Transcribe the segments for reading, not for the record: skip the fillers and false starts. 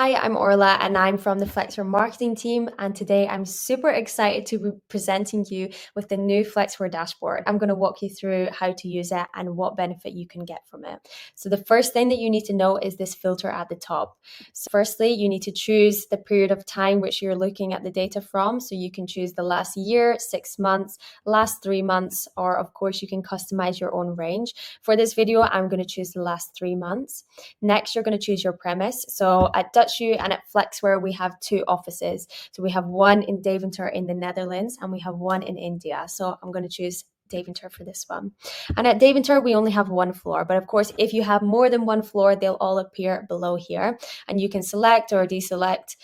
Hi, I'm Orla and I'm from the Flexware marketing team. And today I'm super excited to be presenting you with the new Flexware dashboard. I'm going to walk you through how to use it and what benefit you can get from it. So the first thing that you need to know is this filter at the top. So firstly, you need to choose the period of time which you're looking at the data from. So you can choose the last year, 6 months, last 3 months, or of course you can customize your own range. For this video, I'm going to choose the last 3 months. Next, you're going to choose your premise. So at DutchU and at Flexware, we have two offices. So we have one in Deventer in the Netherlands and we have one in India. So I'm going to choose Deventer for this one. And at Deventer, we only have one floor. But of course, if you have more than one floor, they'll all appear below here. And you can select or deselect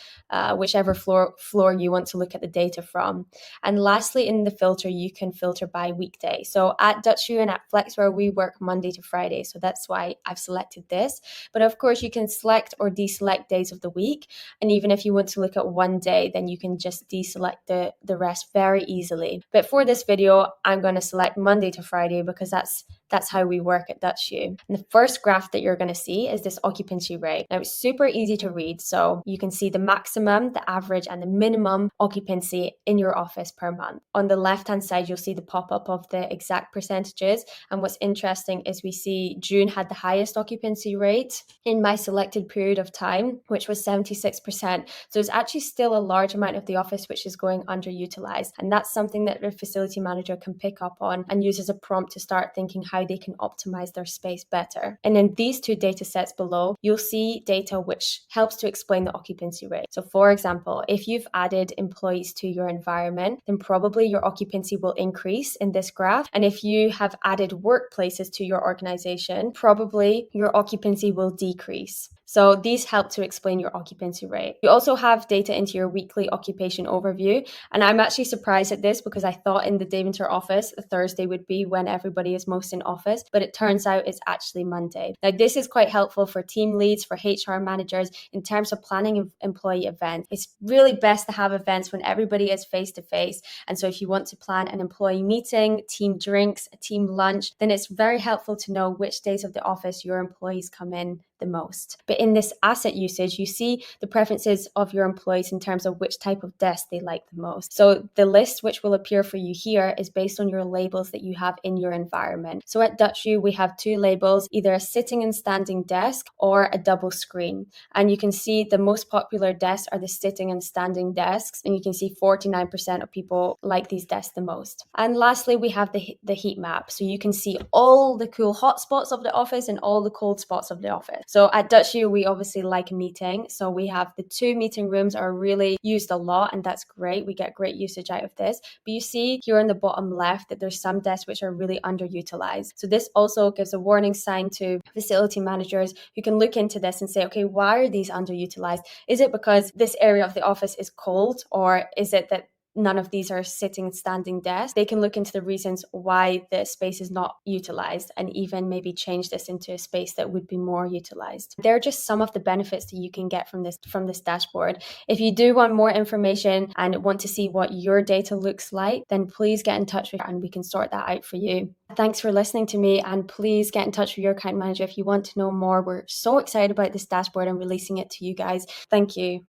whichever floor you want to look at the data from. And lastly, in the filter, you can filter by weekday. So at DutchU and at Flexware, we work Monday to Friday. So that's why I've selected this. But of course, you can select or deselect days of the week. And even if you want to look at one day, then you can just deselect the rest very easily. But for this video, I'm going to select Monday to Friday because that's how we work at DutchU. And the first graph that you're going to see is this occupancy rate. Now, it's super easy to read. So you can see the maximum, the average, and the minimum occupancy in your office per month. On the left-hand side, you'll see the pop-up of the exact percentages. And what's interesting is we see June had the highest occupancy rate in my selected period of time, which was 76%. So it's actually still a large amount of the office which is going underutilized. And that's something that the facility manager can pick up on and use as a prompt to start thinking how they can optimize their space better. And in these two data sets below, you'll see data which helps to explain the occupancy rate. So for example, if you've added employees to your environment, then probably your occupancy will increase in this graph. And if you have added workplaces to your organization, probably your occupancy will decrease. So these help to explain your occupancy rate. You also have data into your weekly occupation overview. And I'm actually surprised at this because I thought in the Deventer office, Thursday would be when everybody is most in office, but it turns out it's actually Monday. Now, this is quite helpful for team leads, for HR managers in terms of planning employee events. It's really best to have events when everybody is face to face. And so if you want to plan an employee meeting, team drinks, a team lunch, then it's very helpful to know which days of the office your employees come in the most. But in this asset usage, you see the preferences of your employees in terms of which type of desk they like the most. So the list which will appear for you here is based on your labels that you have in your environment. So at DutchU, we have two labels, either a sitting and standing desk or a double screen. And you can see the most popular desks are the sitting and standing desks. And you can see 49% of people like these desks the most. And lastly, we have the heat map. So you can see all the cool hot spots of the office and all the cold spots of the office. So at DutchU, we obviously like meeting. So we have the two meeting rooms are really used a lot, and that's great. We get great usage out of this. But you see here on the bottom left that there's some desks which are really underutilized. So this also gives a warning sign to facility managers who can look into this and say, okay, why are these underutilized? Is it because this area of the office is cold, or is it that none of these are sitting and standing desks? They can look into the reasons why the space is not utilized and even maybe change this into a space that would be more utilized. They're just some of the benefits that you can get from this dashboard. If you do want more information and want to see what your data looks like, then please get in touch with us and we can sort that out for you. Thanks for listening to me, and please get in touch with your account manager if you want to know more. We're so excited about this dashboard and releasing it to you guys. Thank you.